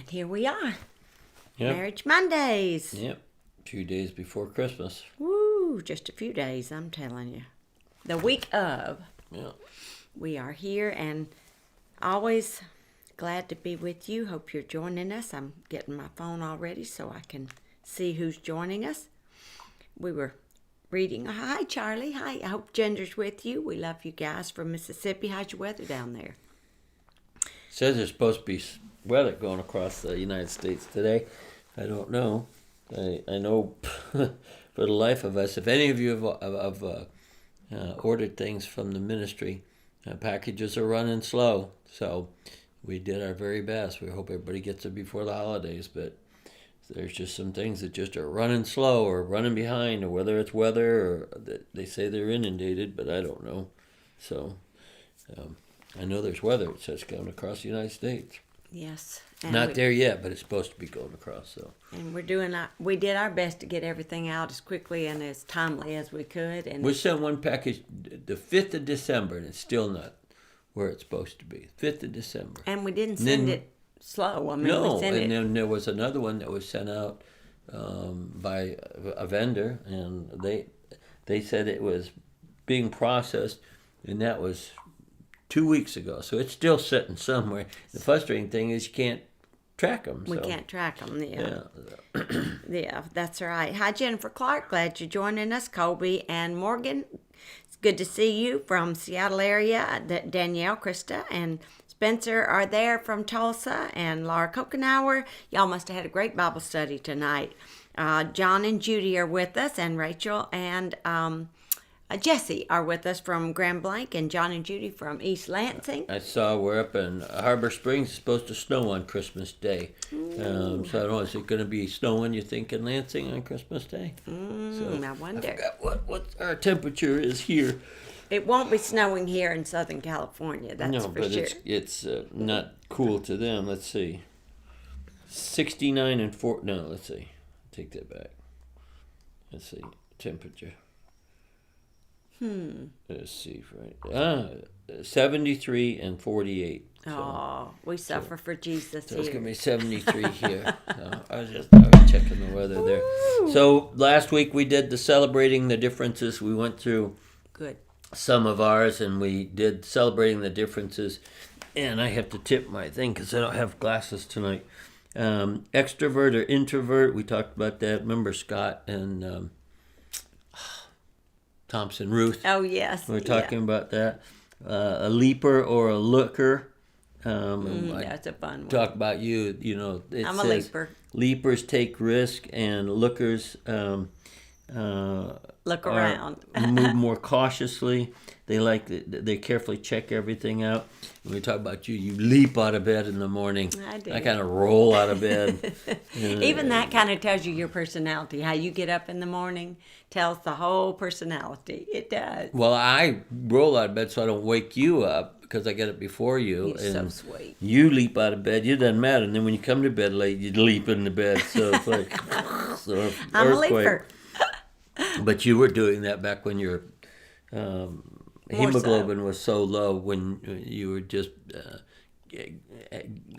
Here we are. Yep. Marriage Mondays. Yep. 2 days before Christmas. Woo, just a few days, I'm telling you. The week of. Yeah. We are here and always glad to be with you. Hope you're joining us. I'm getting my phone already so I can see who's joining us. We were reading. Hi, Charlie. Hi. I hope Ginger's with you. We love you guys from Mississippi. How's your weather down there? Says there's supposed to be weather going across the United States today. I don't know. I know for the life of us, if any of you have ordered things from the ministry, packages are running slow. So we did our very best. We hope everybody gets it before the holidays, but there's just some things that just are running slow or running behind, or whether it's weather or they say they're inundated, but I don't know. So I know there's weather. It says going across the United States. Yes. Not there yet, but it's supposed to be going across. So. And we did our best to get everything out as quickly and as timely as we could. And we sent one package the 5th of December, and it's still not where it's supposed to be. 5th of December. And we didn't send it slow. I mean, we sent it. Then there was another one that was sent out by a vendor, and they said it was being processed, and that was 2 weeks ago. So it's still sitting somewhere. The frustrating thing is you can't track them. We can't track them, yeah. Yeah, that's right. Hi, Jennifer Clark. Glad you're joining us. Colby and Morgan, it's good to see you from Seattle area. Danielle, Krista, and Spencer are there from Tulsa, and Laura Kokenauer. Y'all must have had a great Bible study tonight. John and Judy are with us, and Rachel and Jesse are with us from Grand Blanc, and John and Judy from East Lansing. I saw we're up in Harbor Springs. It's supposed to snow on Christmas Day. So I don't know, is it going to be snowing, you think, in Lansing on Christmas Day? I wonder. I forgot what our temperature is here. It won't be snowing here in Southern California, that's no, for but sure. it's not cool to them. Let's see. 69 and 4. No, let's see. Take that back. Let's see. Temperature. Let's see, right? 73 and 48. So, we suffer for Jesus so here. it's going to be 73 here. I was checking the weather there. So last week we did the celebrating the differences. We went through some of ours, and we did celebrating the differences. And I have to tip my thing because I don't have glasses tonight. Extrovert or introvert, we talked about that. Remember Scott and Thompson Ruth. Oh, yes. We were talking about that. A leaper or a looker. That's a fun one. Talk about you. You know, it I'm says a leaper. Leapers take risk, and lookers Look around. move more cautiously. They carefully check everything out. When we talk about you leap out of bed in the morning. I do. I kind of roll out of bed. Even that kind of tells you your personality. How you get up in the morning tells the whole personality. It does. Well, I roll out of bed so I don't wake you up because I get up before you. You're and so sweet. You leap out of bed. It doesn't matter. And then when you come to bed late, you leap into bed. So it's like I'm a leaper. But you were doing that back when your hemoglobin was so low, when you were just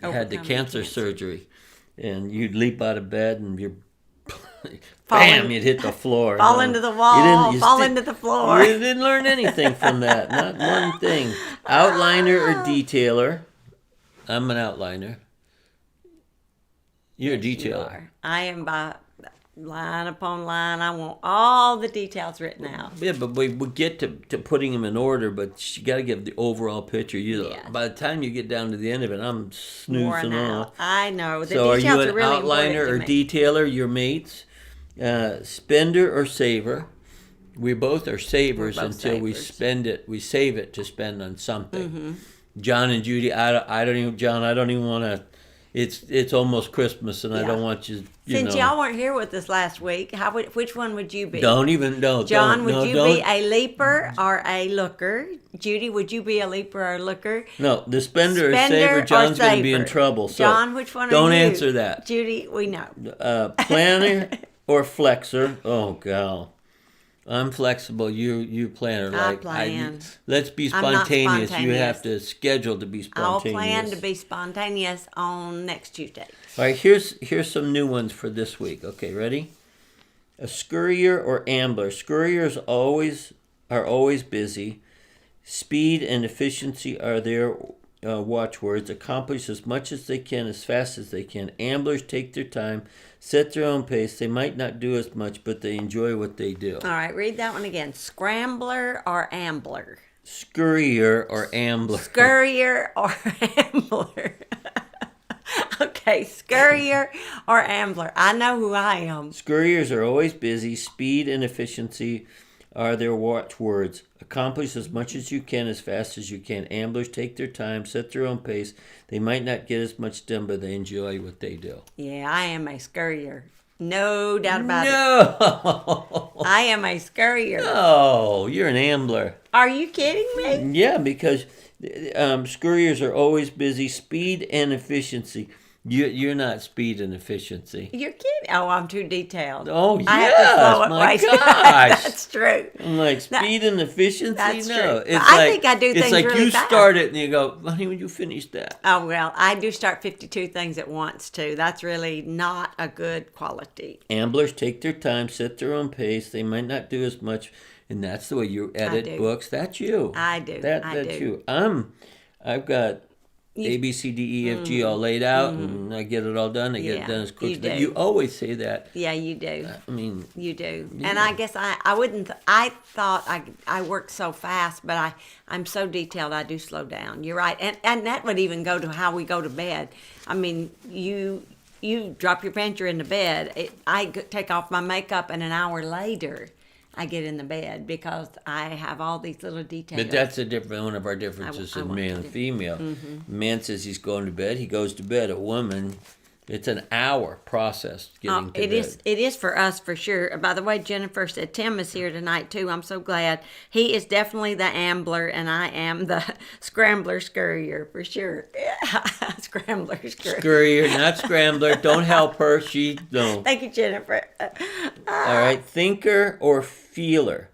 had the cancer surgery, and you'd leap out of bed and you're bam, you'd hit the floor. Fall into the wall, fall into the floor. You didn't learn anything from that, not one thing. Outliner or detailer? I'm an outliner. You're a detailer. You are. I am by line upon line. I want all the details written out. Yeah, but we get to putting them in order, but you got to give the overall picture. By the time you get down to the end of it, I'm snoozing off. I know. The so details are you an really outliner or detailer, your mates? Spender or saver? We both are savers until we spend it. We save it to spend on something. Mm-hmm. John and Judy, I don't even want to. It's almost Christmas, and I don't want you. Since y'all weren't here with us last week, which one would you be? Don't even know. John, would you be a leaper or a looker? Judy, would you be a leaper or a looker? No, the spender or saver. John's going to be in trouble. So John, which one are you? Don't answer that. Judy, we know. Planner or flexor? Oh, God. I'm flexible. You planner. I Like plan. let's be I'm not spontaneous. You spontaneous. have to schedule to be I'll spontaneous. plan to be spontaneous on next Tuesday. All right. Here's some new ones for this week. Okay, ready? A scurrier or ambler. Scurriers are always busy. Speed and efficiency are their watchwords. Accomplish as much as they can, as fast as they can. Amblers take their time, set their own pace. They might not do as much, but they enjoy what they do. All right, read that one again. Scrambler or ambler? Scurrier or ambler. Scurrier or ambler? Okay, scurrier or ambler. I know who I am. Scurriers are always busy. Speed and efficiency are their watchwords. Accomplish as much as you can, as fast as you can. Amblers take their time, set their own pace. They might not get as much done, but they enjoy what they do. Yeah, I am a scurrier. No doubt about it. No! I am a scurrier. No, you're an ambler. Are you kidding me? Yeah, because scurriers are always busy. Speed and efficiency. You're not speed and efficiency. You're kidding. Oh, I'm too detailed. Oh, I have to slow yes, it my right. gosh. That's true. I'm like, speed and efficiency? That's No. true. It's I like, think I do it's things like really you fast. start it and you go, honey, when you finish that? Oh, well, I do start 52 things at once, too. That's really not a good quality. Amblers take their time, set their own pace. They might not do as much. And that's the way you edit do. books. That's you. I do. That's do. you. I've got A, B, C, D, E, F, G all laid out, and I get it all done. I get it done as quick you as that. do. You always say that. Yeah, you do. I mean, You do. Yeah. And I guess I wouldn't, I thought I worked so fast, but I'm so detailed I do slow down. You're right. And that would even go to how we go to bed. I mean, you drop your pants, you're in the bed. Take off my makeup and an hour later I get in the bed because I have all these little details. but that's one of our differences I in want man to and do. female. Man says he's going to bed. He goes to bed. A woman, it's an hour process getting to bed. It is for us for sure. By the way, Jennifer said Tim is here tonight too. I'm so glad. He is definitely the ambler and I am the scrambler scurrier for sure. Yeah. Scrambler scurrier. Scurrier, not scrambler. Don't help her. She don't. Thank you, Jennifer. All right, thinker or feeler.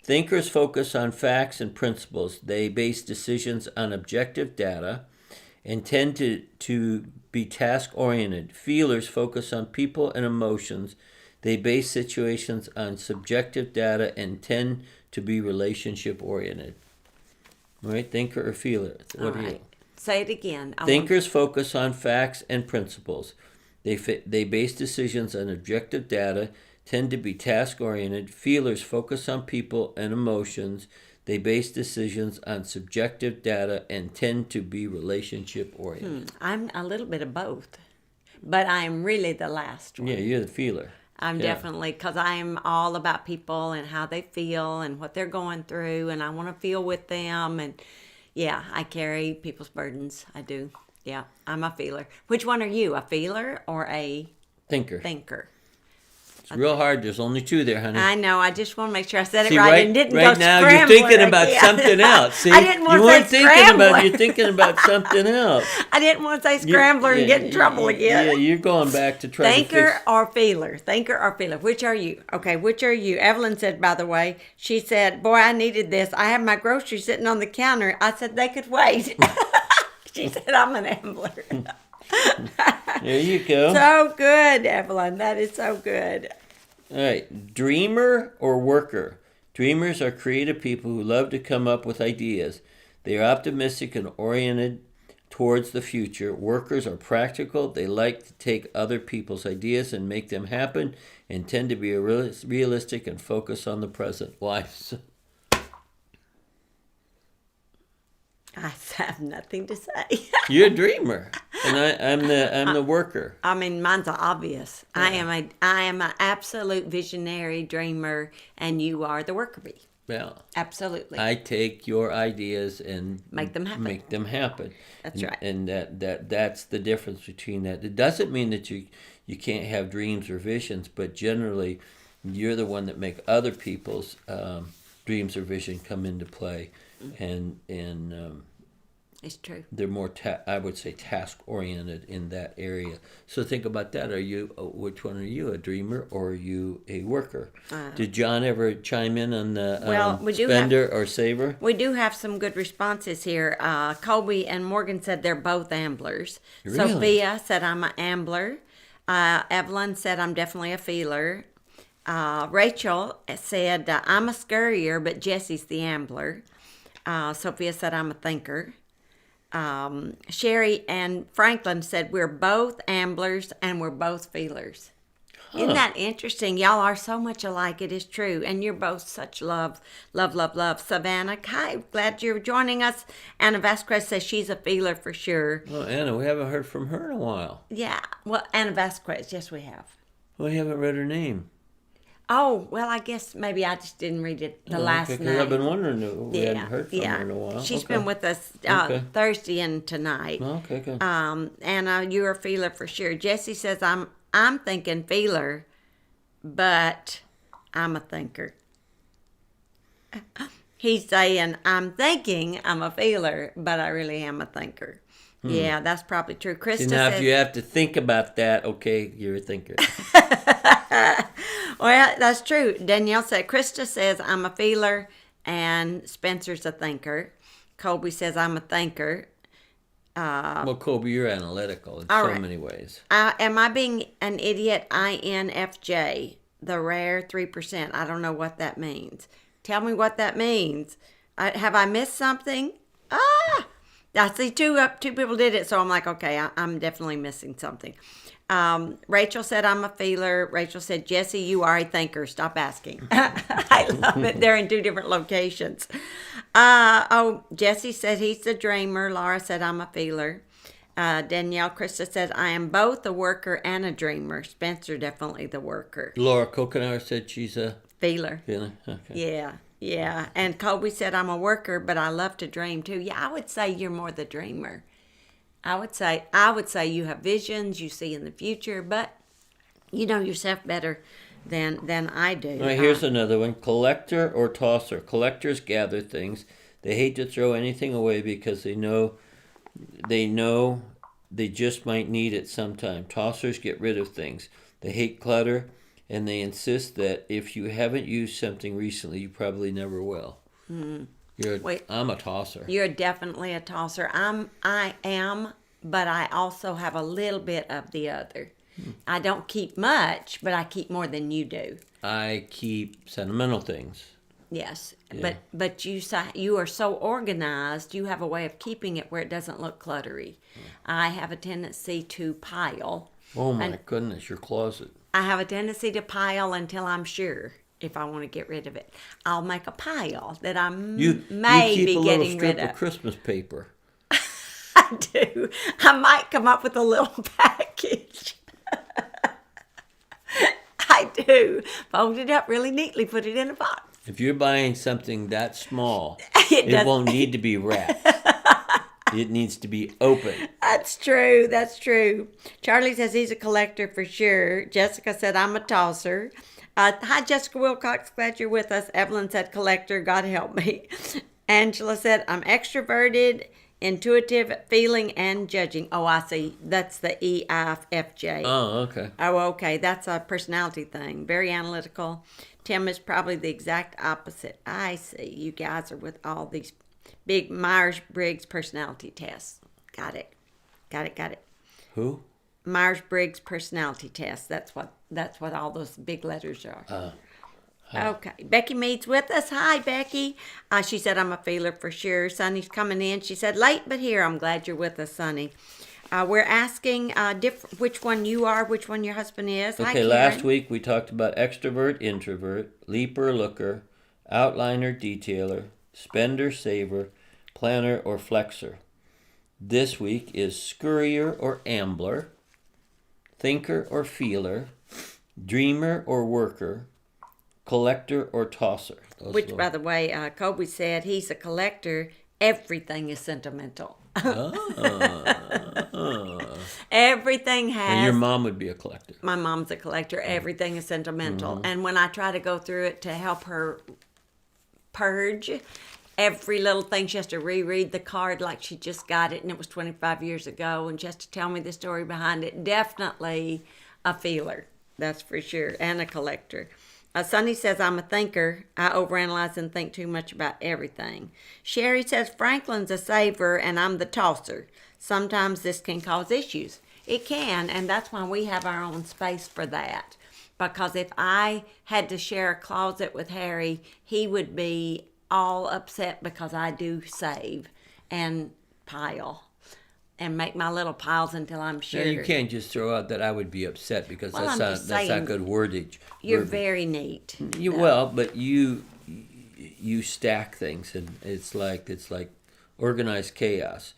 Thinkers focus on facts and principles. They base decisions on objective data and tend to be task-oriented. Feelers focus on people and emotions. They base situations on subjective data and tend to be relationship-oriented. All right, thinker or feeler. What All are you? right. Say it again. Thinkers focus on facts and principles. They base decisions on objective data, tend to be task-oriented. Feelers focus on people and emotions. They base decisions on subjective data and tend to be relationship-oriented. I'm a little bit of both, but I'm really the last one. Yeah, you're the feeler. I'm Yeah. definitely, because I'm all about people and how they feel and what they're going through, and I want to feel with them. And yeah, I carry people's burdens. I do. Yeah, I'm a feeler. Which one are you, a feeler or a Thinker. thinker? It's real hard. There's only two there, honey. I know. I just want to make sure I said See, it right and didn't right go now you're scrambler thinking about again. something else. See, I didn't want you to weren't say thinking scrambler. about you're thinking about something else. I didn't want to say scrambler and get in trouble again. Yeah, you're going back to try to Thinker fix. or feeler? Thinker or feeler? Which are you? Okay, which are you? Evelyn said, by the way, she said, boy, I needed this. I have my groceries sitting on the counter. I said they could wait. She said, I'm an ambler. There you go. So good, Evelyn. That is so good. All right, dreamer or worker. Dreamers are creative people who love to come up with ideas. They are optimistic and oriented towards the future. Workers are practical. They like to take other people's ideas and make them happen and tend to be realistic and focus on the present. Why? I have nothing to say. You're a dreamer, and I'm the worker. I mean, mine's obvious. Yeah. I am an absolute visionary dreamer, and you are the worker bee. Well, Absolutely. I take your ideas and Make them happen. That's and, right. And that's the difference between that. It doesn't mean that you can't have dreams or visions, but generally, you're the one that make other people's dreams or vision come into play, and It's true. They're more, I would say, task-oriented in that area. So think about that. Which one are you, a dreamer or are you a worker? Did John ever chime in on the spender or saver? We do have some good responses here. Colby and Morgan said they're both amblers. Really? Sophia said, I'm an ambler. Evelyn said, I'm definitely a feeler. Rachel said, I'm a scurrier, but Jesse's the ambler. Sophia said, I'm a thinker. Sherry and Franklin said, we're both amblers and we're both feelers. Huh. Isn't that interesting? Y'all are so much alike. It is true. And you're both such love. Savannah, hi, glad you're joining us. Anna Vasquez says she's a feeler for sure. Well, Anna, we haven't heard from her in a while. Yeah. Well, Anna Vasquez, yes, we have. We haven't read her name. Oh, well, I guess maybe I just didn't read it last night. I've been wondering. We hadn't heard from her in a while. She's been with us Thursday and tonight. Okay, good. Anna, you're a feeler for sure. Jesse says, I'm thinking feeler, but I'm a thinker. He's saying, I'm thinking I'm a feeler, but I really am a thinker. Yeah, that's probably true. Krista says, if you have to think about that, okay, you're a thinker. Well, that's true. Danielle said, Krista says, I'm a feeler, and Spencer's a thinker. Colby says, I'm a thinker. Well, Colby, you're analytical in so many ways. Am I being an idiot? INFJ, the rare 3%. I don't know what that means. Tell me what that means. Have I missed something? I see two people did it, so I'm like, okay, I'm definitely missing something. Rachel said, I'm a feeler. Rachel said, Jesse, you are a thinker. Stop asking. I love it. They're in two different locations. Jesse said he's the dreamer. Laura said, I'm a feeler. Danielle Krista said, I am both a worker and a dreamer. Spencer, definitely the worker. Laura Kokenauer said she's a feeler. Okay. Yeah. And Colby said, I'm a worker, but I love to dream too. Yeah, I would say you're more the dreamer. I would say you have visions, you see in the future, but you know yourself better than I do. All right, here's another one. Collector or tosser. Collectors gather things. They hate to throw anything away because they know they just might need it sometime. Tossers get rid of things. They hate clutter, and they insist that if you haven't used something recently, you probably never will. Mm-hmm. I'm a tosser. You're definitely a tosser. I am, but I also have a little bit of the other. I don't keep much, but I keep more than you do. I keep sentimental things. Yes, yeah. but you are so organized. You have a way of keeping it where it doesn't look cluttery. I have a tendency to pile. Oh my goodness, your closet. I have a tendency to pile until I'm sure. If I want to get rid of it, I'll make a pile that I may be getting rid of. You keep a little strip of Christmas paper. I do. I might come up with a little package. I do. Fold it up really neatly, put it in a box. If you're buying something that small, it won't need to be wrapped. It needs to be open. That's true. Charlie says he's a collector for sure. Jessica said, I'm a tosser. Hi, Jessica Wilcox. Glad you're with us. Evelyn said, collector. God help me. Angela said, I'm extroverted, intuitive, feeling, and judging. Oh, I see. That's the EIFJ. Oh, okay. Oh, okay. That's a personality thing. Very analytical. Tim is probably the exact opposite. I see. You guys are with all these big Myers-Briggs personality tests. Got it. Who? Myers-Briggs personality test. That's what all those big letters are. Okay. Becky Mead's with us. Hi, Becky. She said, I'm a feeler for sure. Sonny's coming in. She said, late but here. I'm glad you're with us, Sonny. We're asking which one you are, which one your husband is. Okay, Hi, Karen. Last week we talked about extrovert, introvert, leaper, looker, outliner, detailer, spender, saver, planner, or flexor. This week is scurrier or ambler, thinker or feeler, dreamer or worker, collector or tosser. Which, by the way, Colby said he's a collector. Everything is sentimental. Everything has... And your mom would be a collector. My mom's a collector. Everything is sentimental. Mm-hmm. And when I try to go through it to help her purge, every little thing. She has to reread the card like she just got it and it was 25 years ago, and she has to tell me the story behind it. Definitely a feeler, that's for sure, and a collector. Sonny says, I'm a thinker. I overanalyze and think too much about everything. Sherry says, Franklin's a saver and I'm the tosser. Sometimes this can cause issues. It can, and that's why we have our own space for that. Because if I had to share a closet with Harry, he would be all upset because I do save and pile and make my little piles until I'm sure. Now, you can't just throw out that I would be upset because Well, that's not good wordage. You're very neat. But you stack things, and it's like organized chaos.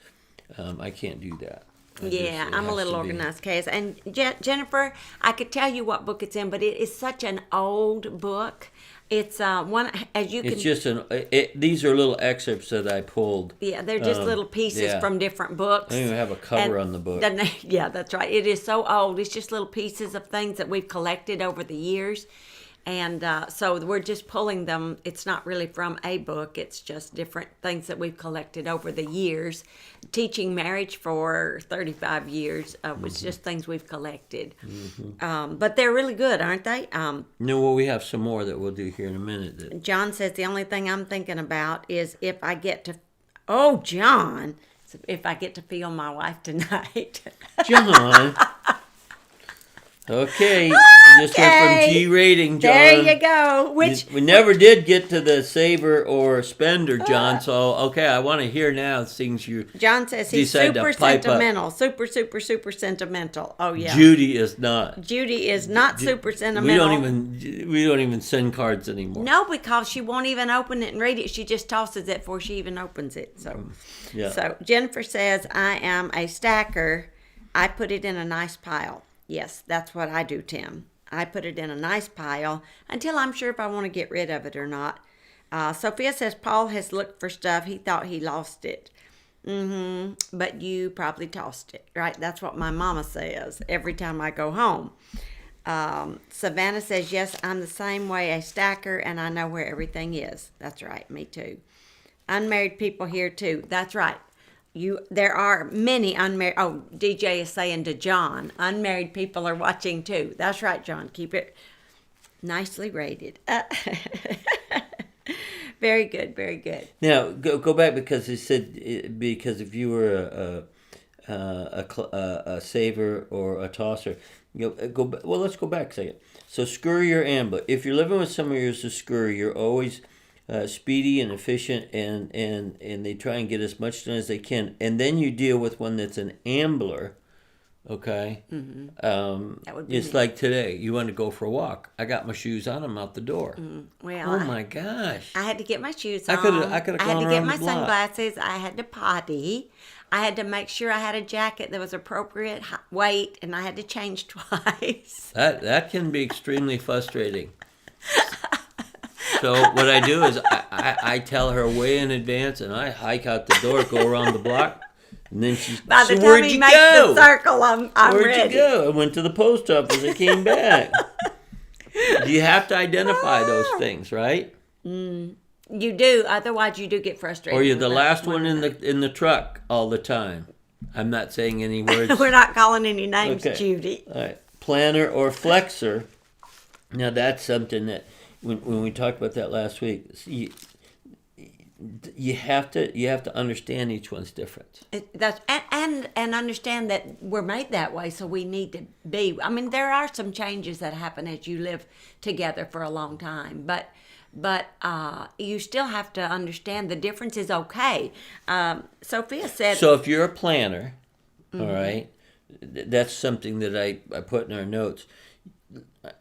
I can't do that. I'm a little organized chaos. And Jennifer, I could tell you what book it's in, but it is such an old book. It's one, as you can. It's just these are little excerpts that I pulled. Yeah, they're just little pieces from different books. I don't even have a cover on the book. Yeah, that's right. It is so old. It's just little pieces of things that we've collected over the years. And so we're just pulling them. It's not really from a book. It's just different things that we've collected over the years. Teaching marriage for 35 years was just things we've collected. Mm-hmm. But they're really good, aren't they? We have some more that we'll do here in a minute. John says the only thing I'm thinking about is if I get to... Oh, John! If I get to feel my wife tonight. John! Okay, just went from G rating, John. There you go. We never did get to the saver or spender, John. So I want to hear now things you. John says he's super sentimental, super sentimental. Oh yeah. Judy is not. Judy is not super sentimental. We don't even send cards anymore. No, because she won't even open it and read it. She just tosses it before she even opens it. So, So Jennifer says I am a stacker. I put it in a nice pile. Yes, that's what I do, Tim. I put it in a nice pile until I'm sure if I want to get rid of it or not. Sophia says Paul has looked for stuff. He thought he lost it. But you probably tossed it, right? That's what my mama says every time I go home. Savannah says, yes, I'm the same way, a stacker, and I know where everything is. That's right, me too. Unmarried people here too. That's right. There are many unmarried. Oh, DJ is saying to John, unmarried people are watching too. That's right, John. Keep it nicely rated. Very good, very good. Now go back because he said because if you were a saver or a tosser, let's go back a second. So scurry or ambler. If you're living with somebody who's a scurry, you're always speedy and efficient, and they try and get as much done as they can, and then you deal with one that's an ambler. Okay, that would be it's like today. You want to go for a walk. I got my shoes on. I'm out the door. Well, my gosh! I had to get my shoes on. I had to get my sunglasses. I had to potty. I had to make sure I had a jacket that was appropriate weight, and I had to change twice. That can be extremely frustrating. So what I do is I tell her way in advance, and I hike out the door, go around the block, and then she's. By the time he makes the circle, I'm where'd ready. Where'd you go? I went to the post office. I came back. You have to identify those things, right? You do. Otherwise, you do get frustrated. Or you're the last one in the truck all the time. I'm not saying any words. We're not calling any names, okay. Judy. All right. Planner or flexor. Now that's something that. When we talked about that last week, you have to understand each one's different. And understand that we're made that way, so we need to be. I mean, there are some changes that happen as you live together for a long time, but you still have to understand the difference is okay. Sophia said. So if you're a planner, all right, that's something that I put in our notes.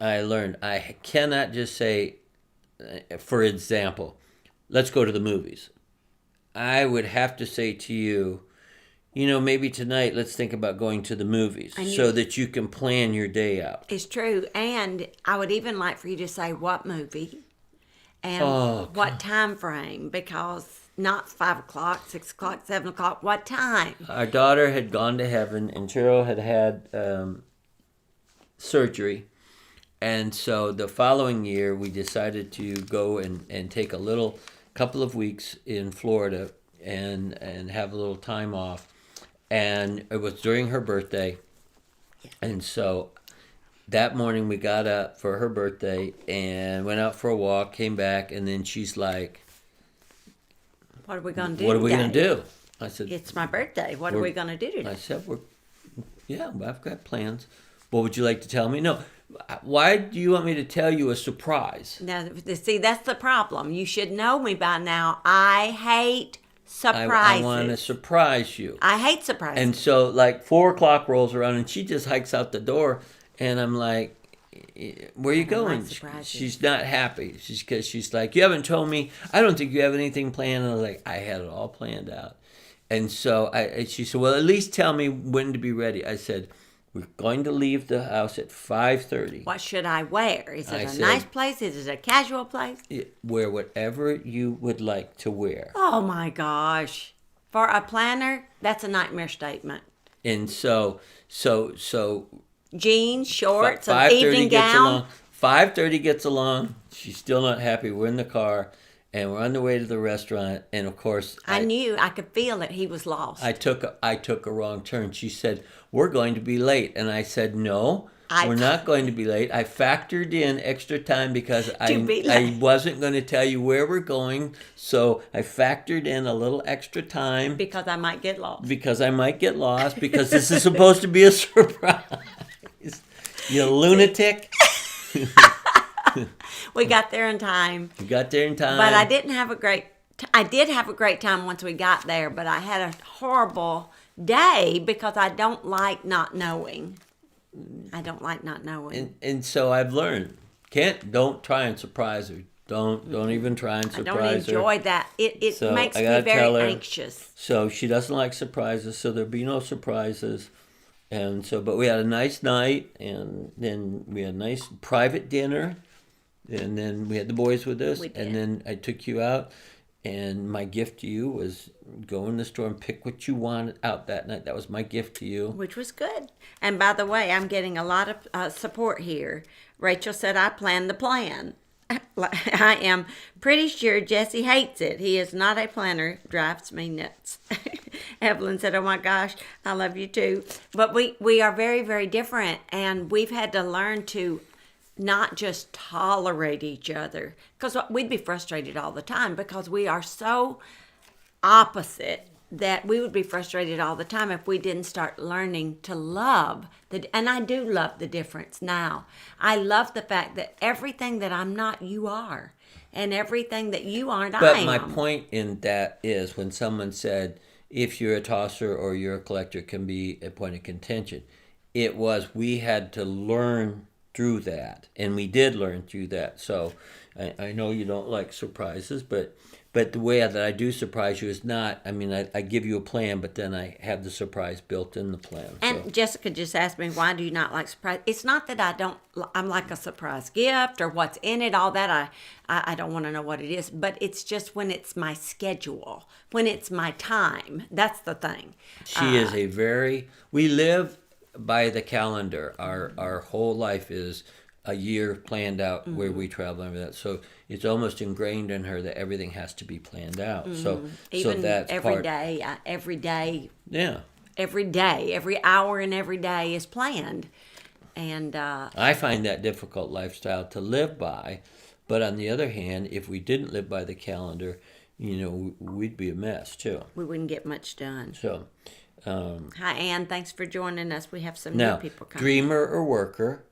I learned I cannot just say, for example, let's go to the movies. I would have to say to you, maybe tonight let's think about going to the movies so that you can plan your day out. It's true. And I would even like for you to say what movie and what time frame, because not 5 o'clock, 6 o'clock, 7 o'clock, what time? Our daughter had gone to heaven and Cheryl had surgery. And so the following year, we decided to go and take a little couple of weeks in Florida and have a little time off. And it was during her birthday. And so that morning we got up for her birthday and went out for a walk, came back, and then she's like, what are we going to do what are we today? going to do? I said, It's my birthday. What are we going to do today? I said, I've got plans. What would you like to tell me? No. Why do you want me to tell you a surprise? Now, see, that's the problem. You should know me by now. I hate surprises. I want to surprise you. I hate surprises. And so, like, 4 o'clock rolls around, and she just hikes out the door, and I'm like, where are you going? She's not happy. She's like, you haven't told me. I don't think you have anything planned. And I was like, I had it all planned out. And so she said, well, at least tell me when to be ready. I said, we're going to leave the house at 5:30. What should I wear? Is it a nice place? Is it a casual place? Wear whatever you would like to wear. Oh, my gosh. For a planner, that's a nightmare statement. And so jeans, shorts, an evening gown. 5:30 gets along. She's still not happy. We're in the car, and we're on the way to the restaurant. And of course, I knew, I could feel that he was lost. I took a wrong turn. She said, "We're going to be late," and I said, "No, we're not going to be late." I factored in extra time because I wasn't going to tell you where we're going, so I factored in a little extra time because I might get lost. Because this is supposed to be a surprise. You lunatic. We got there in time. But I didn't have a great. I did have a great time once we got there, but I had a horrible day because I don't like not knowing. And so I've learned. Don't try and surprise her. Don't even try and surprise her. I don't enjoy that. It makes me very anxious. So she doesn't like surprises, so there'll be no surprises. And so, but we had a nice night, and then we had a nice private dinner, and then we had the boys with us, and then I took you out, and my gift to you was go in the store and pick what you wanted out that night. That was my gift to you. Which was good. And by the way, I'm getting a lot of support here. Rachel said I planned the plan. I am pretty sure Jesse hates it. He is not a planner. Drives me nuts. Evelyn said, oh my gosh, I love you too. But we are very, very different. And we've had to learn to not just tolerate each other. Because we'd be frustrated all the time because we are so opposite that we would be frustrated all the time if we didn't start learning to love. And I do love the difference now. I love the fact that everything that I'm not, you are. And everything that you aren't, I am. But my point in that is when someone said, if you're a tosser or you're a collector, it can be a point of contention. It was, we had to learn through that. And we did learn through that. So I know you don't like surprises, but the way that I do surprise you is not, I give you a plan, but then I have the surprise built in the plan. And Jessica just asked me, why do you not like surprise? It's not that I'm like a surprise gift or what's in it, all that. I don't want to know what it is, but it's just when it's my schedule, when it's my time. That's the thing. She is we live by the calendar. Our whole life is a year planned out where we travel and everything. So it's almost ingrained in her that everything has to be planned out. So that's every day. Yeah. Every day, every hour and every day is planned. And I find that difficult lifestyle to live by. But on the other hand, if we didn't live by the calendar, we'd be a mess too. We wouldn't get much done. So, hi, Ann. Thanks for joining us. We have some new people coming. Dreamer or worker.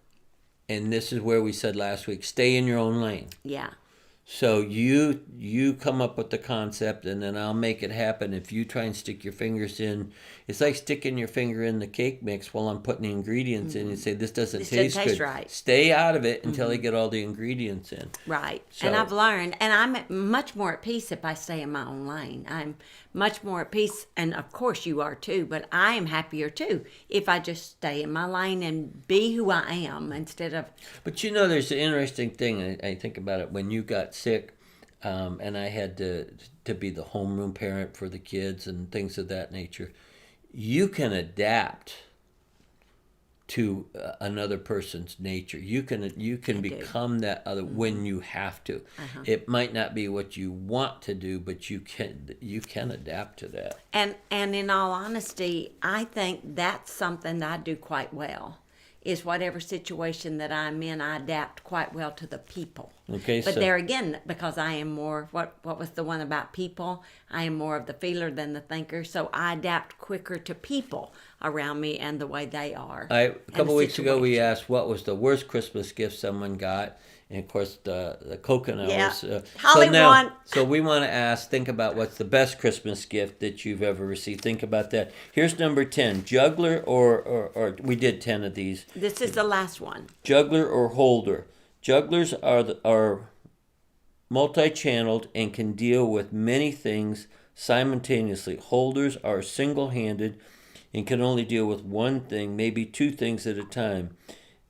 And this is where we said last week, stay in your own lane. Yeah. So you come up with the concept, and then I'll make it happen. If you try and stick your fingers in, it's like sticking your finger in the cake mix while I'm putting the ingredients in and say, this doesn't taste good. Right. Stay out of it until I get all the ingredients in. Right. So, and I've learned, and I'm much more at peace if I stay in my own lane. I'm much more at peace, and of course you are too, but I am happier too if I just stay in my lane and be who I am instead of... But there's an interesting thing, I think about it, when you got sick, and I had to be the homeroom parent for the kids and things of that nature. You can adapt to another person's nature. You can become that other when you have to. It might not be what you want to do, but you can adapt to that. And in all honesty, I think that's something that I do quite well. Is whatever situation that I'm in, I adapt quite well to the people. Okay, but so there again, because I am more, what was the one about people? I am more of the feeler than the thinker, so I adapt quicker to people around me and the way they are. A couple weeks ago, we asked what was the worst Christmas gift someone got, and of course the coconut was. So we want to think about what's the best Christmas gift that you've ever received. Think about that. Here's number 10: juggler or we did 10 of these. This is the last one. Juggler or holder. Jugglers are multi-channeled and can deal with many things simultaneously. Holders are single-handed and can only deal with one thing, maybe two things at a time.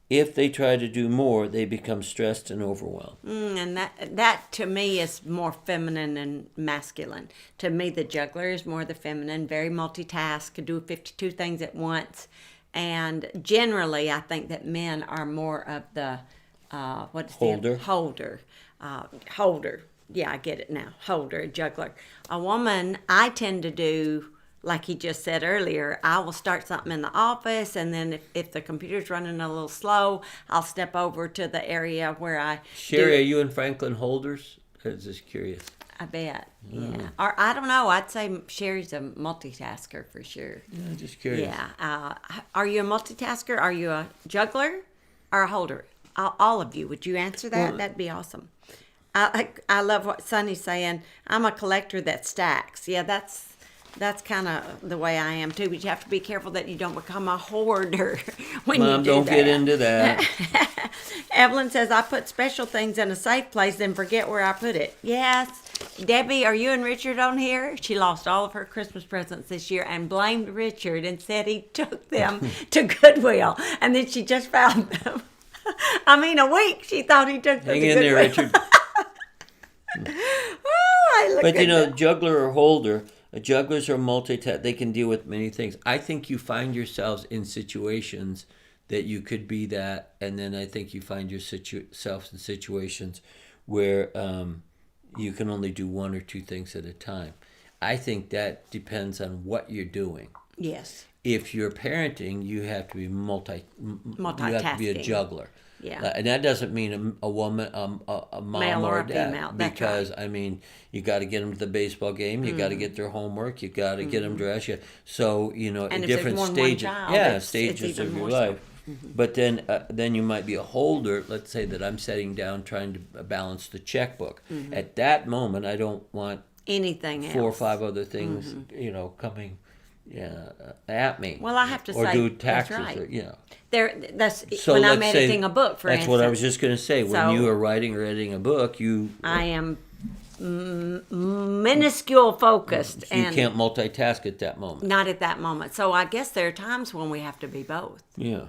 If they try to do more, they become stressed and overwhelmed. And that to me is more feminine than masculine. To me, the juggler is more the feminine, very multitask, could do 52 things at once. And generally, I think that men are more of the holder. Holder. Yeah, I get it now. Holder, juggler. A woman, I tend to do, like he just said earlier, I will start something in the office, and then if the computer's running a little slow, I'll step over to the area where I Sherry, are you and Franklin holders? I was just curious. I bet, yeah. Or I don't know, I'd say Sherry's a multitasker for sure. Yeah, just curious. Yeah. Are you a multitasker? Are you a juggler or a holder? All of you. Would you answer that? Well, that'd be awesome. I love what Sonny's saying. I'm a collector that stacks. Yeah, that's kind of the way I am too. But you have to be careful that you don't become a hoarder when Mom, you do don't that. get into that. Evelyn says, I put special things in a safe place and forget where I put it. Yes. Debbie, are you and Richard on here? She lost all of her Christmas presents this year and blamed Richard and said he took them to Goodwill. And then she just found them. I mean, a week she thought he took them Hang to in Goodwill. there, Richard. But you know, juggler or holder, jugglers are multitask. They can deal with many things. I think you find yourselves in situations that you could be that, and then I think you find yourself in situations where you can only do one or two things at a time. I think that depends on what you're doing. Yes. If you're parenting, you have to be multitasking. You have to be a juggler. Yeah. And that doesn't mean a woman, a mom Male or a dad. female. That's Because, right. I mean, you got to get them to the baseball game. You got to get their homework. You got to get them dressed. So, you know, And at if different there's more than one stages. child, Yeah, it's stages even of your more so. life. But then you might be a holder. Let's say that I'm sitting down trying to balance the checkbook. At that moment, I don't want Anything else. 4 or 5 other things, coming at me. Well, I have to or say, do taxes. that's right. Or, That's So when I'm let's say- editing a book, for That's instance. what I was just going to say. When So- you are writing or editing a book, I am minuscule focused you and can't multitask at that moment. not at that moment. So I guess there are times when we have to be both. Yeah.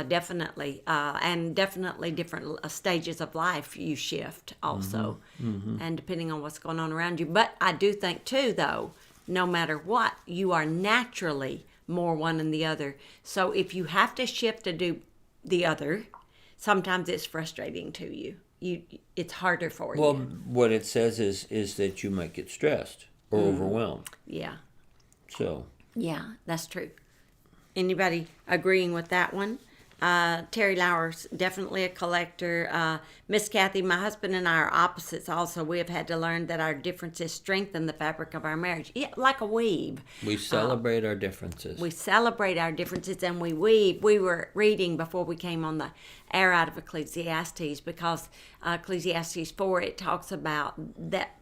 Definitely. And definitely different stages of life you shift also. And depending on what's going on around you. But I do think too, though, no matter what, you are naturally more one than the other. So if you have to shift to do the other, sometimes it's frustrating to you. It's harder for Well, you. what it says is that you might get stressed or overwhelmed. Yeah. So. Yeah, that's true. Anybody agreeing with that one? Terry Lauer's definitely a collector. Miss Kathy, my husband and I are opposites also. We have had to learn that our differences strengthen the fabric of our marriage. Yeah, like a weave. We celebrate our differences. We celebrate our differences and we weave. We were reading before we came on the air out of Ecclesiastes because Ecclesiastes 4, it talks about that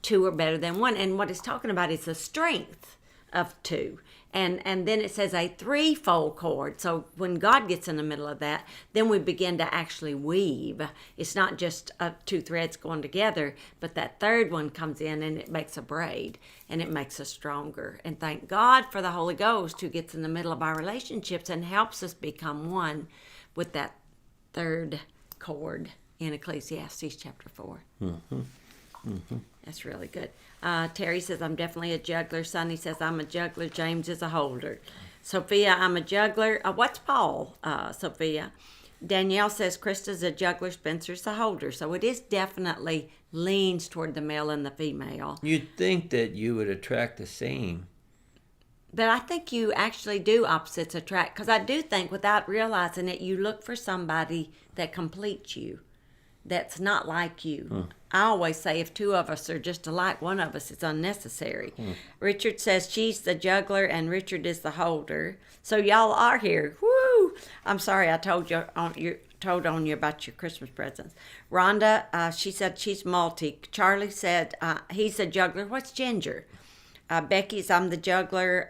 two are better than one. And what it's talking about is the strength of two. And then it says a threefold cord. So when God gets in the middle of that, then we begin to actually weave. It's not just two threads going together, but that third one comes in and it makes a braid and it makes us stronger. And thank God for the Holy Ghost who gets in the middle of our relationships and helps us become one with that third cord in Ecclesiastes chapter 4. That's really good. Terry says, I'm definitely a juggler. Sonny says, I'm a juggler. James is a holder. Sophia, I'm a juggler. What's Paul, Sophia? Danielle says Krista's a juggler, Spencer's a holder. So it is definitely leans toward the male and the female. You'd think that you would attract the same. But I think you actually do opposites attract, because I do think without realizing it, you look for somebody that completes you, that's not like you. I always say if two of us are just alike, one of us is unnecessary. Richard says she's the juggler and Richard is the holder. So y'all are here. Woo! I'm sorry I told you on you about your Christmas presents. Rhonda, she said she's multi. Charlie said he's a juggler. What's Ginger? Becky's I'm the juggler.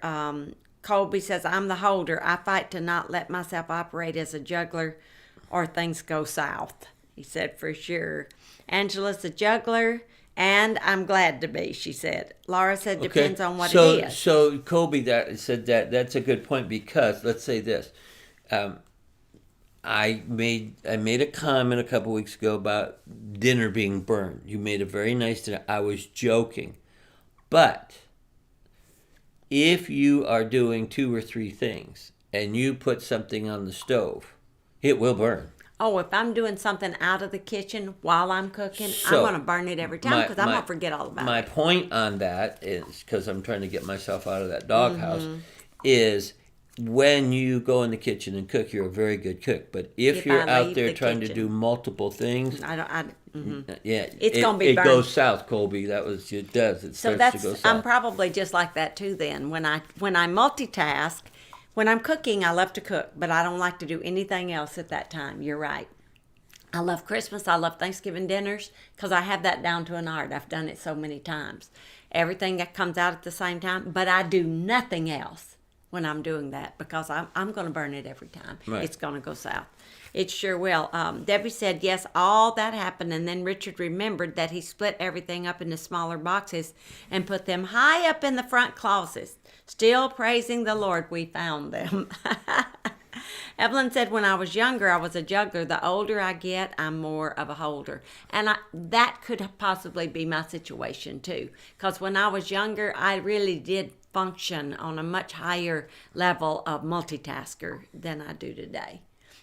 Colby says I'm the holder. I fight to not let myself operate as a juggler or things go south. He said for sure. Angela's the juggler, and I'm glad to be, she said. Laura said depends on what it is. So Colby said that's a good point, because let's say this. I made a comment a couple weeks ago about dinner being burned. You made a very nice dinner. I was joking. But if you are doing 2 or 3 things and you put something on the stove, it will burn. Oh, if I'm doing something out of the kitchen while I'm cooking, I'm going to burn it every time because I'm going to forget all about it. My point on that is, because I'm trying to get myself out of that doghouse, is when you go in the kitchen and cook, you're a very good cook. But if you're out there trying to do multiple things, it's going to be burned. It goes south, Colby. It does. It starts to go south. I'm probably just like that too. Then when I multitask. When I'm cooking, I love to cook, but I don't like to do anything else at that time. You're right. I love Christmas. I love Thanksgiving dinners because I have that down to an art. I've done it so many times. Everything that comes out at the same time, but I do nothing else when I'm doing that because I'm going to burn it every time. Right. It's going to go south. It sure will. Debbie said, yes, all that happened, and then Richard remembered that he split everything up into smaller boxes and put them high up in the front closets. Still praising the Lord, we found them. Evelyn said, when I was younger, I was a juggler. The older I get, I'm more of a holder. And that could possibly be my situation, too. Because when I was younger, I really did function on a much higher level of multitasker than I do today.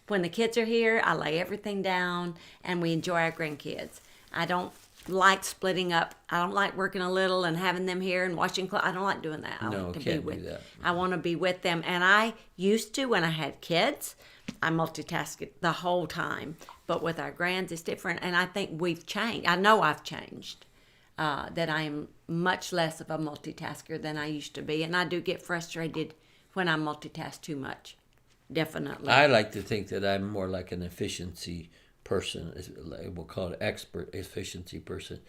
When the kids are here, I lay everything down, and we enjoy our grandkids. I don't like splitting up. I don't like working a little and having them here and washing clothes. I don't like doing that. I like to be with them. I want to be with them. And I used to, when I had kids, I multitasked the whole time. But with our grands, it's different. And I think we've changed. I know I've changed. That I am much less of a multitasker than I used to be. And I do get frustrated when I multitask too much. Definitely. I like to think that I'm more like an efficiency person. We'll call it expert efficiency person,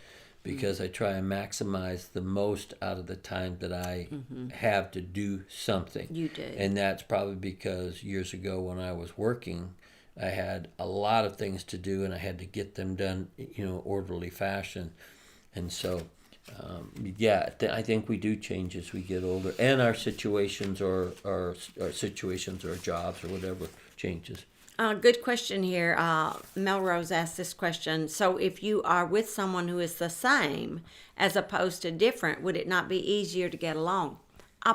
because I try and maximize the most out of the time that I have to do something. You do. And that's probably because years ago when I was working, I had a lot of things to do and I had to get them done, orderly fashion. And so, I think we do change as we get older, and our situations or situations or jobs or whatever changes. Good question here. Melrose asked this question. So if you are with someone who is the same as opposed to different, would it not be easier to get along?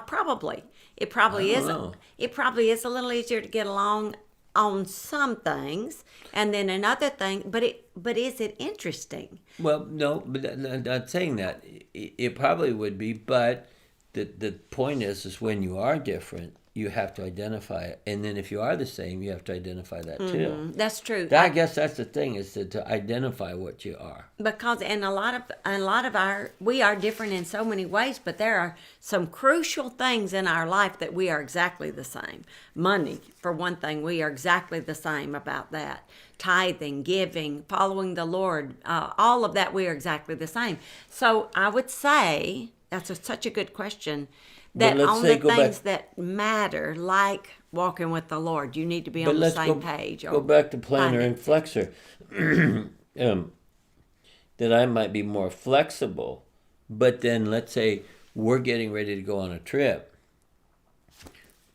Probably. It probably is. It probably is a little easier to get along on some things, and then another thing. But is it interesting? Well, no, but I'm not saying that. It probably would be, but the point is when you are different, you have to identify it, and then if you are the same, you have to identify that too. That's true. I guess that's the thing, is to identify what you are. Because we are different in so many ways, but there are some crucial things in our life that we are exactly the same. Money, for one thing, we are exactly the same about that. Tithing, giving, following the Lord, all of that, we are exactly the same. So I would say that's such a good question. That on the things that matter, like walking with the Lord, you need to be on the same page. Go back to planner and flexor. That I might be more flexible, but then let's say we're getting ready to go on a trip,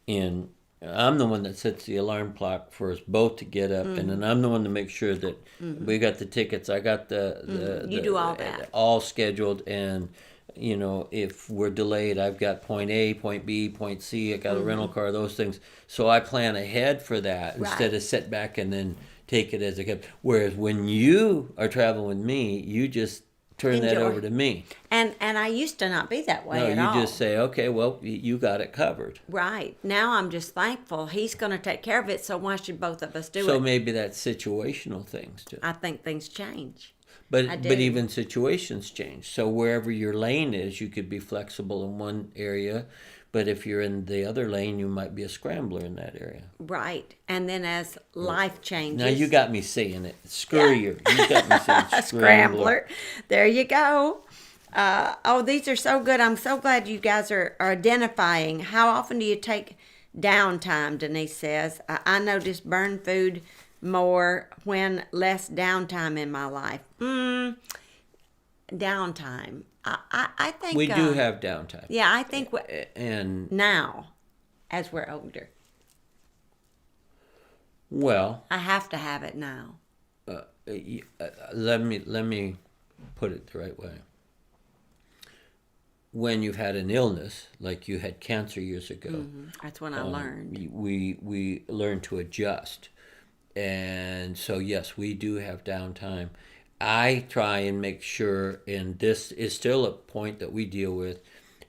and I'm the one that sets the alarm clock for us both to get up, and then I'm the one to make sure that we got the tickets. I got you do all that, all scheduled, and if we're delayed, I've got point A, point B, point C, I got a rental car, those things. So I plan ahead for that instead of sit back and then take it as it comes. Whereas when you are traveling with me, you just turn that Enjoy. over to me. And I used to not be that way No, at you all. just say, okay, well, you got it covered. Right. Now I'm just thankful he's going to take care of it, so why should both of us do So it? maybe that's situational things too. I think things change. I But do. even situations change. So wherever your lane is, you could be flexible in one area, but if you're in the other lane, you might be a scrambler in that area. Right. And then as life changes. Now you got me saying it. Screw you. You got me saying A scrambler. scrambler. There you go. These are so good. I'm so glad you guys are identifying. How often do you take downtime, Denise says. I notice burn food more when less downtime in my life. Downtime. I think... We do have downtime. Yeah, I think And, now, as we're older, well, I have to have it now. let me put it the right way. When you've had an illness, like you had cancer years ago, That's when I learned. we learn to adjust. And so, yes, we do have downtime. I try and make sure, and this is still a point that we deal with,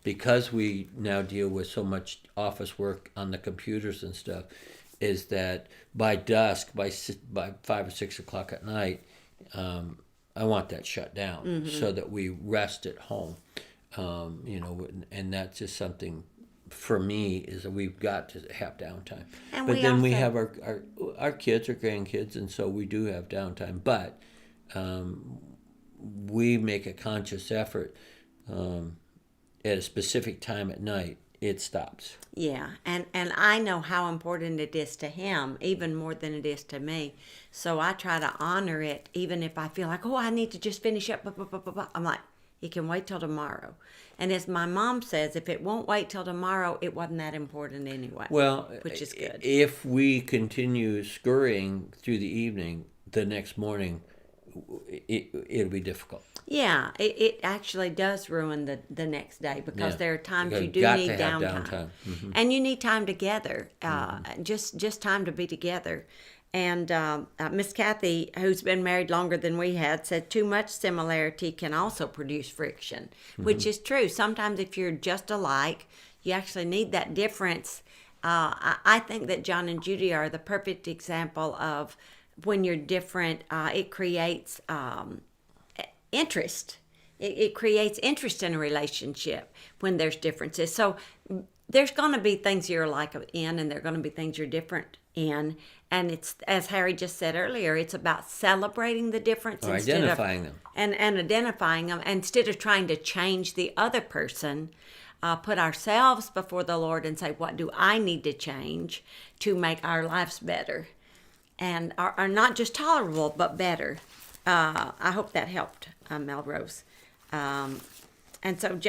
because we now deal with so much office work on the computers and stuff, is that by dusk, by 5 or 6 o'clock at night, I want that shut down so that we rest at home. And that's just something for me is that we've got to have downtime. And but then we also- have our kids, our grandkids, and so we do have downtime. But we make a conscious effort at a specific time at night. It stops. Yeah, and I know how important it is to him, even more than it is to me. So I try to honor it, even if I feel like, I need to just finish up. Blah, blah, blah, blah, blah. I'm like, it can wait till tomorrow. And as my mom says, if it won't wait till tomorrow, it wasn't that important anyway. Well, which is good. If we continue scurrying through the evening, the next morning, it'll be difficult. Yeah, it actually does ruin the next day because Yeah. there are times You've you do got need to have downtime. downtime. And you need time together, just time to be together. And Miss Kathy, who's been married longer than we had, said too much similarity can also produce friction, which is true. Sometimes if you're just alike, you actually need that difference. I think that John and Judy are the perfect example of when you're different, it creates interest. It creates interest in a relationship when there's differences. So there's going to be things you're alike in, and there are going to be things you're different in. And it's, as Harry just said earlier, it's about celebrating the difference Or instead identifying of, them. and identifying them instead of trying to change the other person. Put ourselves before the Lord and say, what do I need to change to make our lives better? And are not just tolerable, but better. I hope that helped, Melrose. And so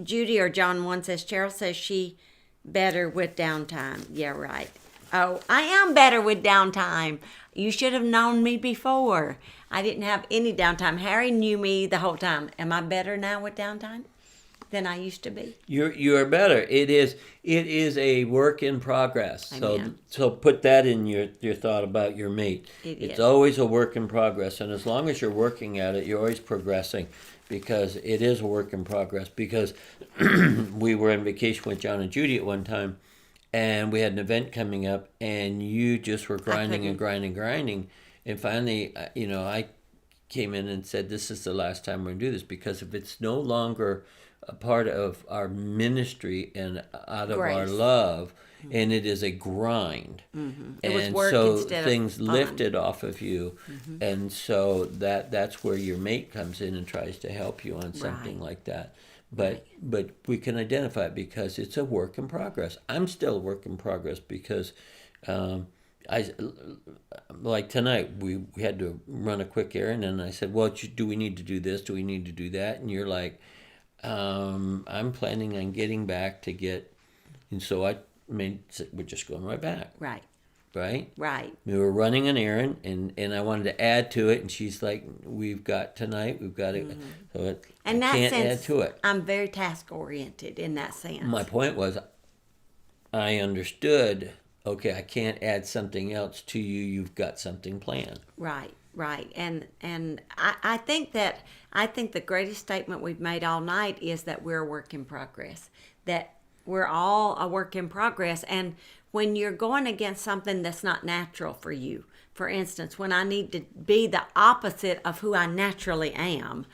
Judy or John 1 says, Cheryl says she better with downtime. Yeah, right. Oh, I am better with downtime. You should have known me before. I didn't have any downtime. Harry knew me the whole time. Am I better now with downtime than I used to be? You're better. It is a work in progress. Amen. So put that in your thought about your mate. It's is. always a work in progress, and as long as you're working at it, you're always progressing, because it is a work in progress. Because we were on vacation with John and Judy at one time, and we had an event coming up, and you just were grinding and grinding, and finally, I came in and said, "This is the last time we're gonna do this, because if it's no longer a part of our ministry and out of our Grace. love, and it is a grind, It was and work so instead of things fun. lifted off of you, and so that's where your mate comes in and tries to help you on something Right. like that. But we can identify it because it's a work in progress. I'm still a work in progress because I like tonight we had to run a quick errand, and I said, well, do we need to do this? Do we need to do that? And you're like, I'm planning on getting back to get, and so we're just going right back. Right. right? Right. We were running an errand, and I wanted to add to it, and she's like, we've got tonight, we've got it. So In I that can't sense, add to it. I'm very task-oriented in that sense. My point was, I understood, okay, I can't add something else to you, you've got something planned. Right, right. And I think the greatest statement we've made all night is that we're a work in progress. That we're all a work in progress. And when you're going against something that's not natural for you, for instance, when I need to be the opposite of who I naturally am,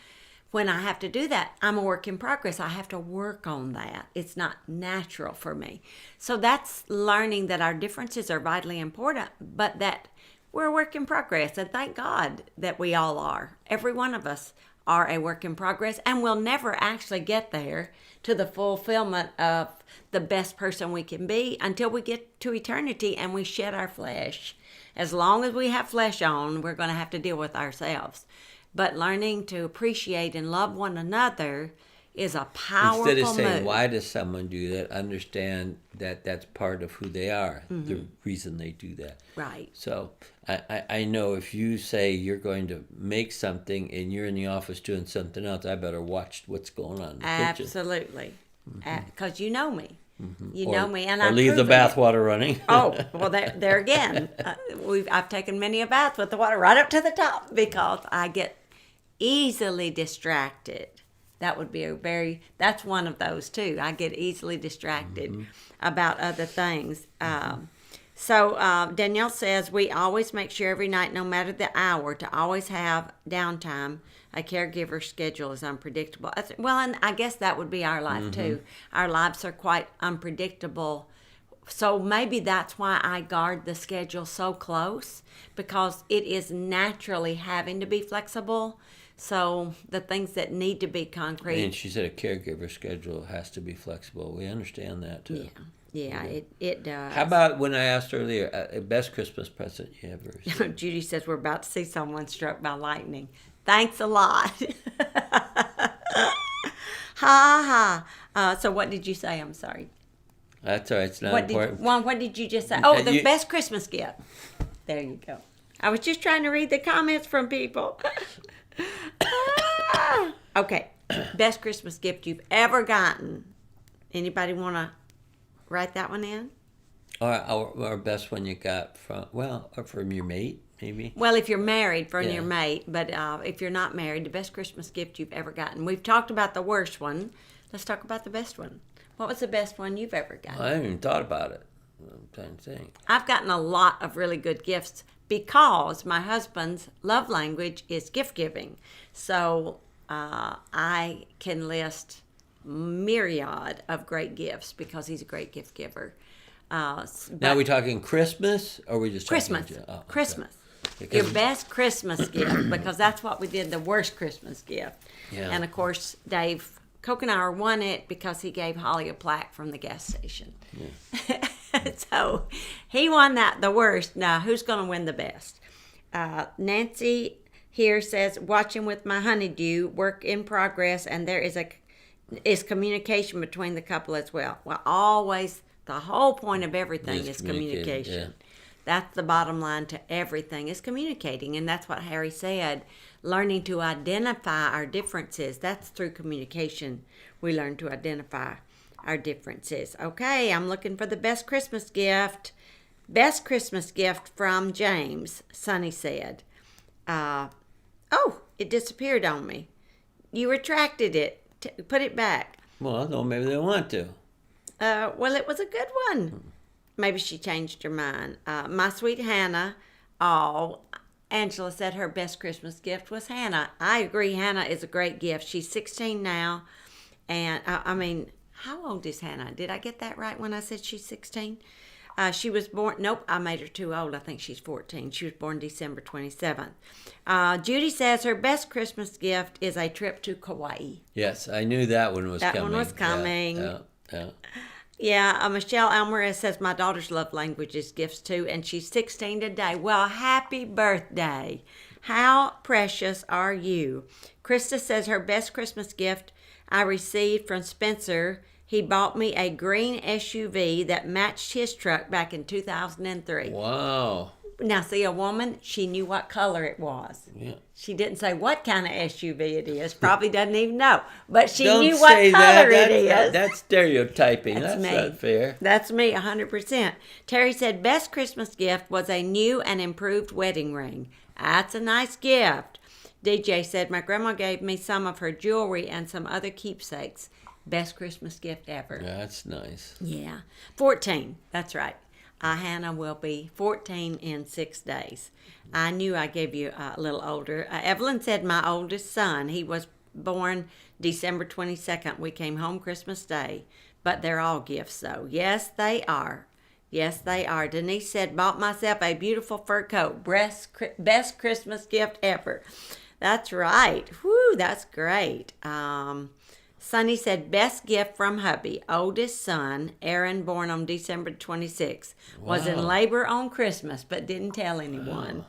when I have to do that, I'm a work in progress. I have to work on that. It's not natural for me. So that's learning that our differences are vitally important, but that we're a work in progress. And thank God that we all are. Every one of us are a work in progress, and we'll never actually get there to the fulfillment of the best person we can be until we get to eternity and we shed our flesh. As long as we have flesh on, we're going to have to deal with ourselves. But learning to appreciate and love one another is a powerful move. Instead of saying, why does someone do that, understand that that's part of who they are, the reason they do that. Right. So I know if you say you're going to make something and you're in the office doing something else, I better watch what's going on in the kitchen. Absolutely. Because you know me. You Or- know me, and or I've leave the proven it. bathwater running. Oh, well, there again. I've taken many a bath with the water right up to the top because I get easily distracted. That would be that's one of those too. I get easily distracted about other things. So Danielle says, we always make sure every night, no matter the hour, to always have downtime. A caregiver schedule is unpredictable. Well, and I guess that would be our life too. Our lives are quite unpredictable. So maybe that's why I guard the schedule so close, because it is naturally having to be flexible. So the things that need to be concrete. And she said a caregiver schedule has to be flexible. We understand that too. Yeah, it does. How about when I asked earlier, best Christmas present you ever received? Judy says we're about to see someone struck by lightning. Thanks a lot. Ha ha. So what did you say? I'm sorry. That's all right. It's not important. What did you just say? Oh, the You- best Christmas gift. There you go. I was just trying to read the comments from people. Okay. Best Christmas gift you've ever gotten. Anybody want to write that one in? Or best one you got or from your mate, maybe? Well, if you're married, from Yeah. your mate. But if you're not married, the best Christmas gift you've ever gotten. We've talked about the worst one. Let's talk about the best one. What was the best one you've ever gotten? I haven't even thought about it. I'm trying to think. I've gotten a lot of really good gifts because my husband's love language is gift giving. So I can list myriad of great gifts because he's a great gift giver. Now, are we talking Christmas, or are we just Christmas. talking... Oh, okay. Christmas. Because- Your best Christmas gift, because that's what we did, the worst Christmas gift. Yeah. And of course, Dave Kokenauer won it because he gave Holly a plaque from the gas station. Yeah. So he won that, the worst. Now, who's going to win the best? Nancy here says, watching with my honeydew, work in progress, and there is communication between the couple as well. Well, always, the whole point of everything is communication. Yeah. That's the bottom line to everything, is communicating. And that's what Harry said, learning to identify our differences. That's through communication we learn to identify our differences. Okay, I'm looking for the best Christmas gift. Best Christmas gift from James, Sonny said. Oh, it disappeared on me. You retracted it. Put it back. Well, no, maybe they want to. Well, it was a good one. Maybe she changed her mind. My sweet Hannah. Oh, Angela said her best Christmas gift was Hannah. I agree. Hannah is a great gift. She's 16 now. And, I mean, how old is Hannah? Did I get that right when I said she's 16? She was born, nope, I made her too old. I think she's 14. She was born December 27th. Judy says her best Christmas gift is a trip to Kauai. Yes, I knew that one was coming. That one was coming. Yeah. Yeah, Michelle Alvarez says my daughter's love language is gifts too, and she's 16 today. Well, happy birthday. How precious are you? Krista says her best Christmas gift I received from Spencer He bought me a green SUV that matched his truck back in 2003. Wow. Now, see, a woman, she knew what color it was. Yeah. She didn't say what kind of SUV it is. Probably doesn't even know. But she Don't knew what say color that. it is. That's stereotyping. That's That's me. not fair. That's me, 100%. Terry said, best Christmas gift was a new and improved wedding ring. That's a nice gift. DJ said, my grandma gave me some of her jewelry and some other keepsakes. Best Christmas gift ever. That's nice. Yeah. 14. That's right. Hannah will be 14 in 6 days. I knew I gave you a little older. Evelyn said my oldest son. He was born December 22nd. We came home Christmas Day. But they're all gifts, though. Yes, they are. Yes, they are. Denise said, bought myself a beautiful fur coat. Best Christmas gift ever. That's right. Whew, that's great. Sonny said, best gift from hubby. Oldest son, Aaron, born on December 26th, was in labor on Christmas, but didn't tell anyone. Wow.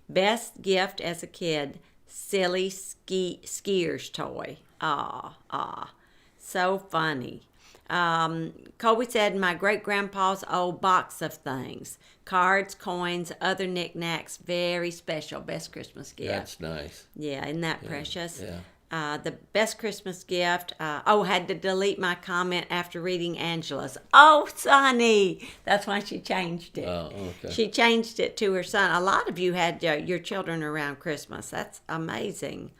Best gift as a kid, silly skier's toy. So funny. Colby said, my great-grandpa's old box of things. Cards, coins, other knickknacks. Very special. Best Christmas gift. That's nice. Yeah, isn't that precious? Yeah. The best Christmas gift. Had to delete my comment after reading Angela's. Oh, Sonny. That's why she changed it. Oh, okay. She changed it to her son. A lot of you had your children around Christmas. That's amazing.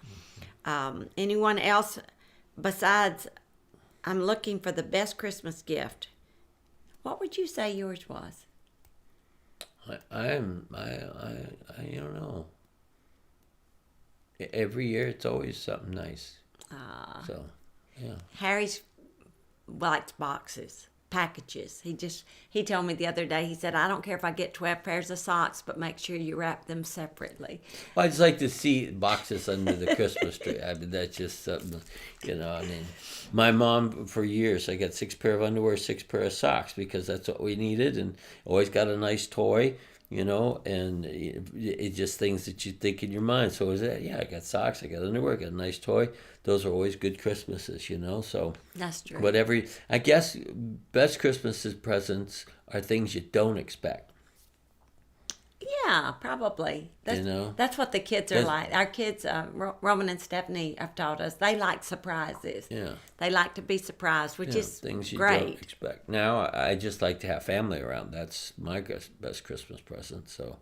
Anyone else besides, I'm looking for the best Christmas gift. What would you say yours was? I don't know. Every year it's always something nice. So, yeah. Harry's likes boxes, packages. He told me the other day, he said, I don't care if I get 12 pairs of socks, but make sure you wrap them separately. Well, I just like to see boxes under the Christmas tree. I mean, that's just something, my mom, for years, I got 6 pair of underwear, 6 pair of socks, because that's what we needed, and always got a nice toy. And it's just things that you think in your mind. So is that, I got socks, I got underwear, I got a nice toy. Those are always good Christmases, so. That's true. But I guess best Christmas presents are things you don't expect. Yeah, probably. That's what the kids are like. Our kids, Roman and Stephanie, have taught us, they like surprises. Yeah. They like to be surprised, which is things you great. don't expect. Now, I just like to have family around. That's my best Christmas present, so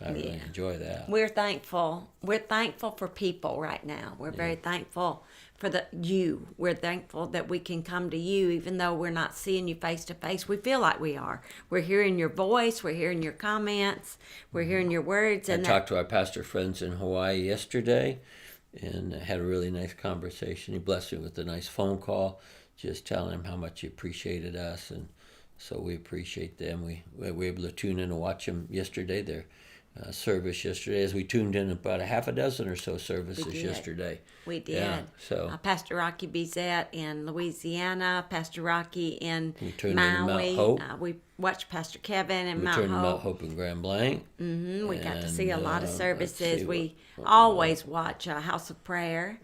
I really enjoy that. We're thankful. We're thankful for people right now. We're very thankful for you. We're thankful that we can come to you, even though we're not seeing you face to face. We feel like we are. We're hearing your voice. We're hearing your comments. We're hearing your words. I talked to our pastor friends in Hawaii yesterday and had a really nice conversation. He blessed me with a nice phone call, just telling him how much he appreciated us. And so we appreciate them. We were able to tune in and watch them yesterday. Their service yesterday, as we tuned in about a half a dozen or so services yesterday. We did. Yeah, so Pastor Rocky Bizette in Louisiana, Pastor Rocky in Maui. We watched Pastor Kevin in Mount Hope. We turned Hope. in Mount Hope in Grand Blanc. Mm-hmm. We got to see a lot of services. We always watch House of Prayer.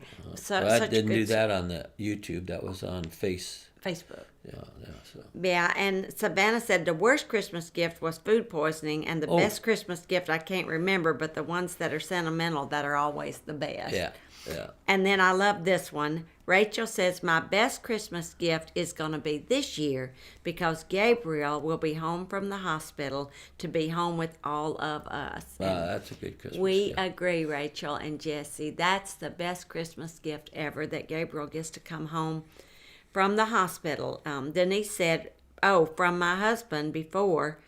I didn't do that on the YouTube. That was on Facebook. So. Yeah, and Savannah said the worst Christmas gift was food poisoning, and the best Christmas gift I can't remember, but the ones that are sentimental that are always the best. Yeah. And then I love this one. Rachel says my best Christmas gift is going to be this year because Gabriel will be home from the hospital to be home with all of us. Wow, that's a good Christmas We gift. agree, Rachel and Jesse. That's the best Christmas gift ever, that Gabriel gets to come home from the hospital. Denise said, from my husband before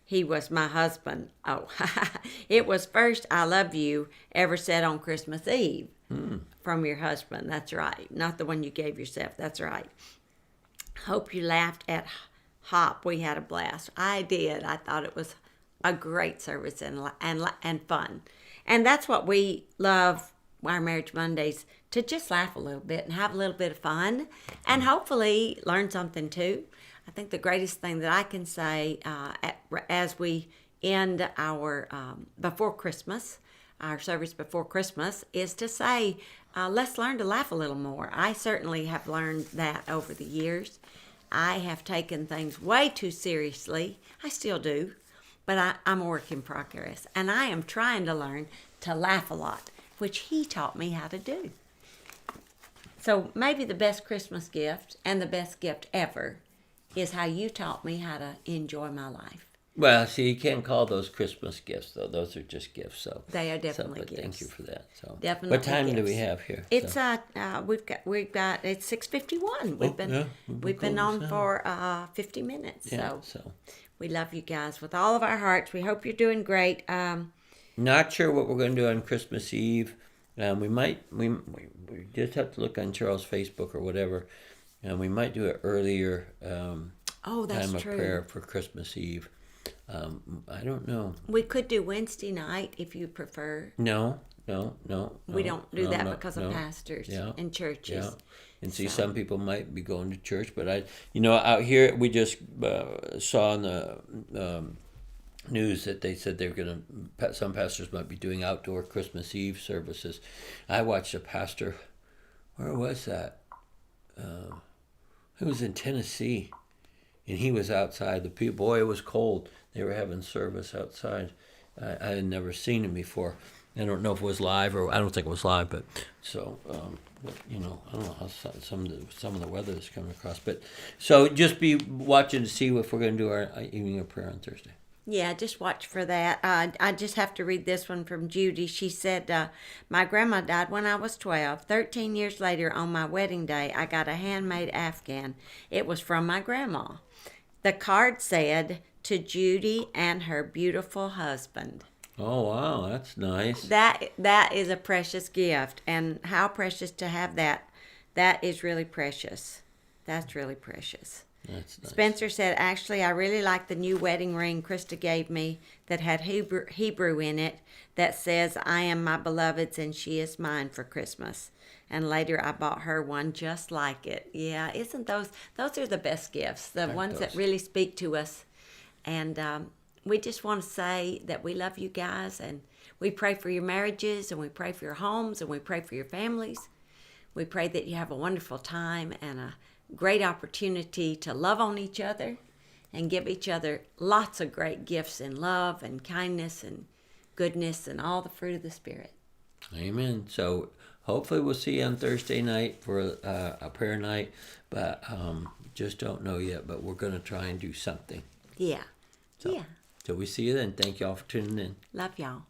he was my husband. It was first I love you ever said on Christmas Eve from your husband. That's right. Not the one you gave yourself. That's right. Hope you laughed at Hop. We had a blast. I did. I thought it was a great service and fun. And that's what we love, our Marriage Mondays, to just laugh a little bit and have a little bit of fun and hopefully learn something too. I think the greatest thing that I can say as we end our before Christmas, our service before Christmas, is to say, let's learn to laugh a little more. I certainly have learned that over the years. I have taken things way too seriously. I still do, but I'm a work in progress. And I am trying to learn to laugh a lot, which he taught me how to do. So maybe the best Christmas gift and the best gift ever is how you taught me how to enjoy my life. Well, see, you can't call those Christmas gifts, though. Those are just gifts. So they are definitely but gifts. Thank you for that. So definitely. What time gifts. do we have here? It's we've got it's 6:51. We've been on for 50 minutes. Yeah, so we love you guys with all of our hearts. We hope you're doing great. Not sure what we're going to do on Christmas Eve. We just have to look on Charles' Facebook or whatever, and we might do it earlier. That's time of true. prayer for Christmas Eve. I don't know. We could do Wednesday night if you prefer. No. We don't do that because of pastors and churches. Yeah. And see, some people might be going to church, but out here we just saw on the news that they said some pastors might be doing outdoor Christmas Eve services. I watched a pastor. Where was that? It was in Tennessee, and he was outside. The people, boy, it was cold. They were having service outside. I had never seen him before. I don't know if it was live, or I don't think it was live, but so I don't know how some of the weather is coming across. But so just be watching to see if we're going to do our evening of prayer on Thursday. Yeah, just watch for that. I just have to read this one from Judy. She said, my grandma died when I was 12. 13 years later, on my wedding day, I got a handmade Afghan. It was from my grandma. The card said, to Judy and her beautiful husband. Oh, wow, that's nice. That is a precious gift. And how precious to have that. That is really precious. That's really precious. That's nice. Spencer said, actually, I really like the new wedding ring Krista gave me that had Hebrew in it that says, I am my beloved's and she is mine for Christmas. And later I bought her one just like it. Yeah, isn't those are the best gifts, the ones that really speak to us. And we just want to say that we love you guys, and we pray for your marriages, and we pray for your homes, and we pray for your families. We pray that you have a wonderful time and a great opportunity to love on each other and give each other lots of great gifts in love and kindness and goodness and all the fruit of the Spirit. Amen. So hopefully we'll see you on Thursday night for a prayer night, but just don't know yet, but we're going to try and do something. Yeah. So we see you then. Thank you all for tuning in. Love y'all.